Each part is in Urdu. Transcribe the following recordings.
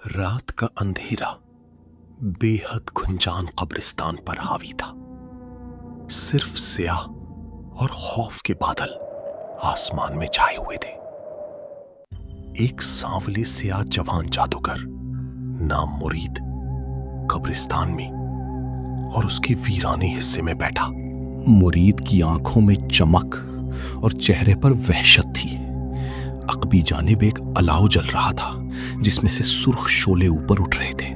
رات کا اندھیرا بے حد گنجان قبرستان پر حاوی تھا۔ صرف سیاہ اور خوف کے بادل آسمان میں چھائے ہوئے تھے۔ ایک سانولے سیاہ جوان جادوگر نام مرید قبرستان میں اور اس کے ویرانے حصے میں بیٹھا۔ مرید کی آنکھوں میں چمک اور چہرے پر وحشت تھی۔ عقبی جانب ایک الاؤ جل رہا تھا جس میں سے سرخ شعلے اوپر اٹھ رہے تھے۔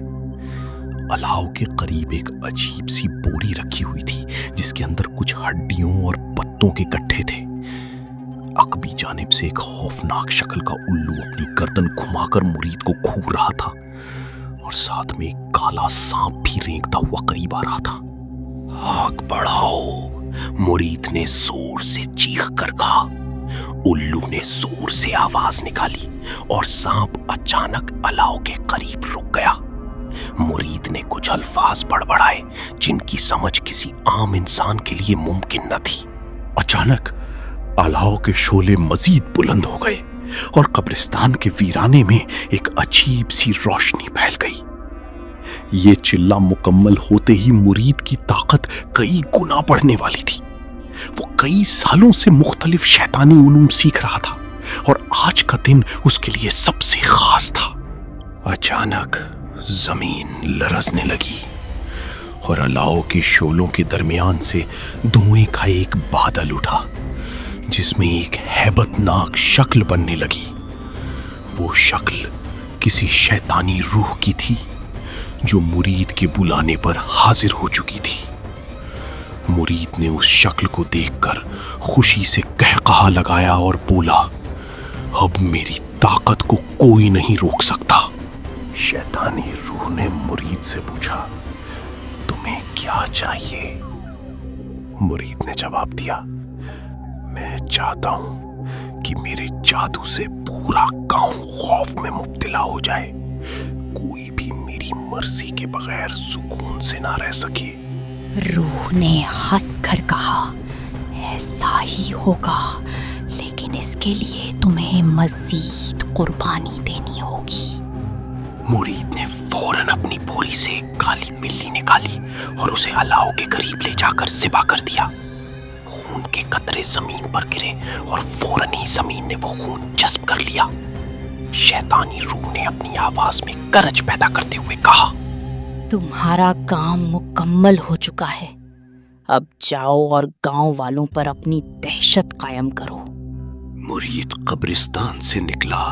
الاؤ کے قریب ایک عجیب سی بوری رکھی ہوئی تھی جس کے اندر کچھ ہڈیوں اور پتوں کے گٹھے تھے۔ عقبی جانب سے ایک خوفناک شکل کا الو اپنی گردن گھما کر مرید کو گھور رہا تھا اور ساتھ میں ایک کالا سانپ بھی رینگتا ہوا قریب آ رہا تھا۔ آگ بڑھاؤ، مرید نے زور سے چیخ کر کہا۔ الو نے زور سے آواز نکالی اور سانپ اچانک الاؤ کے قریب رک گیا۔ مرید نے کچھ الفاظ بڑبڑائے جن کی سمجھ کسی عام انسان کے لیے ممکن نہ تھی۔ اچانک الاؤ کے شعلے مزید بلند ہو گئے اور قبرستان کے ویرانے میں ایک عجیب سی روشنی پھیل گئی۔ یہ چلہ مکمل ہوتے ہی مرید کی طاقت کئی گنا بڑھنے والی تھی۔ وہ کئی سالوں سے مختلف شیطانی علوم سیکھ رہا تھا اور آج کا دن اس کے لیے سب سے خاص تھا۔ اچانک زمین لرزنے لگی اور الاؤ کے شعلوں کے درمیان سے دھوئیں کا ایک بادل اٹھا جس میں ایک ہیبت ناک شکل بننے لگی۔ وہ شکل کسی شیطانی روح کی تھی جو مرید کے بلانے پر حاضر ہو چکی تھی۔ مرید نے اس شکل کو دیکھ کر خوشی سے قہقہا لگایا اور بولا، اب میری طاقت کو کوئی نہیں روک سکتا۔ شیطانی روح نے مرید سے پوچھا، تمہیں کیا چاہیے؟ مرید نے جواب دیا، میں چاہتا ہوں کہ میرے جادو سے پورا گاؤں خوف میں مبتلا ہو جائے، کوئی بھی میری مرضی کے بغیر سکون سے نہ رہ سکے۔ روح نے ہنس کر کہا، ایسا ہی ہوگا، لیکن اس کے لیے تمہیں مزید قربانی دینی ہوگی۔ مرید نے فوراً اپنی بوری سے ایک کالی بلی نکالی اور اسے الاؤ کے قریب لے جا کر ذبح کر دیا۔ خون کے قطرے زمین پر گرے اور فوراً ہی زمین نے وہ خون جذب کر لیا۔ شیطانی روح نے اپنی آواز میں گرج پیدا کرتے ہوئے کہا، تمہارا کام مکمل ہو چکا ہے، اب جاؤ اور گاؤں والوں پر اپنی دہشت قائم کرو۔ مرید قبرستان سے نکلا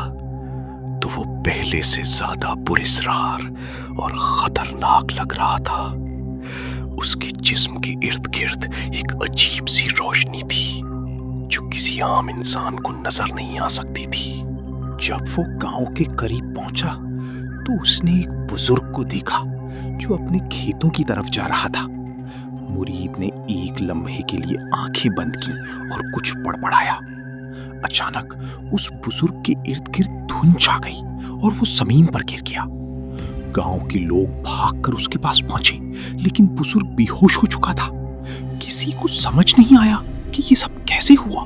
تو وہ پہلے سے زیادہ پراسرار اور خطرناک لگ رہا تھا۔ اس کے جسم کے ارد گرد ایک عجیب سی روشنی تھی جو کسی عام انسان کو نظر نہیں آ سکتی تھی۔ جب وہ گاؤں کے قریب پہنچا تو اس نے ایک بزرگ کو دیکھا جو اپنے کھیتوں کی طرف جا رہا تھا۔ مرید نے ایک لمحے کے لیے آنکھیں بند کی اور کچھ بڑبڑایا۔ اچانک اس بزرگ کے ارد گرد دھند چھا گئی اور وہ زمین پر گر گیا۔ گاؤں کے لوگ بھاگ کر اس کے پاس پہنچے لیکن بزرگ بے ہوش ہو چکا تھا۔ کسی کو سمجھ نہیں آیا کہ یہ سب کیسے ہوا۔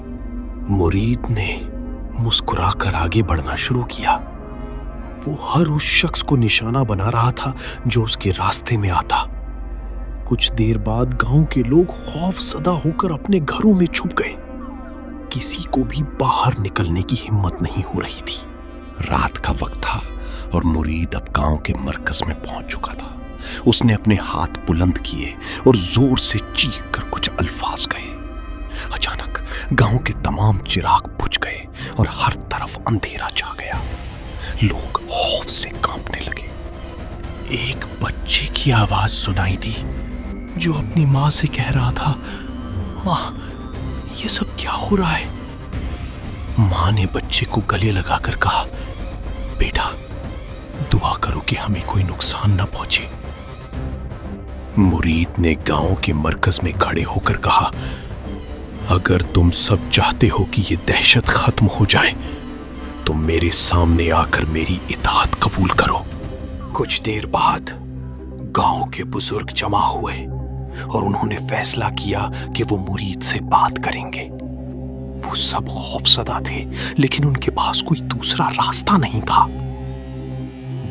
مرید نے مسکرا کر آگے بڑھنا شروع کیا۔ وہ ہر اس شخص کو نشانہ بنا رہا تھا جو اس کے راستے میں آتا۔ کچھ دیر بعد گاؤں کے لوگ خوف زدہ ہو کر اپنے گھروں میں چھپ گئے۔ کسی کو بھی باہر نکلنے کی ہمت نہیں ہو رہی تھی۔ رات کا وقت تھا اور مرید اب گاؤں کے مرکز میں پہنچ چکا تھا۔ اس نے اپنے ہاتھ بلند کیے اور زور سے چیخ کر کچھ الفاظ کہے۔ اچانک گاؤں کے تمام چراغ بجھ گئے اور ہر طرف اندھیرا چھا گیا۔ لوگ خوف سے کانپنے لگے۔ ایک بچے کی آواز سنائی دی جو اپنی ماں سے کہہ رہا تھا، ماں یہ سب کیا ہو رہا ہے؟ ماں نے بچے کو گلے لگا کر کہا، بیٹا دعا کرو کہ ہمیں کوئی نقصان نہ پہنچے۔ مرید نے گاؤں کے مرکز میں کھڑے ہو کر کہا، اگر تم سب چاہتے ہو کہ یہ دہشت ختم ہو جائے تو میرے سامنے آ کر میری اطاعت قبول کرو۔ کچھ دیر بعد گاؤں کے بزرگ جمع ہوئے اور انہوں نے فیصلہ کیا کہ وہ مرید سے بات کریں گے۔ وہ سب خوفزدہ تھے لیکن ان کے پاس کوئی دوسرا راستہ نہیں تھا۔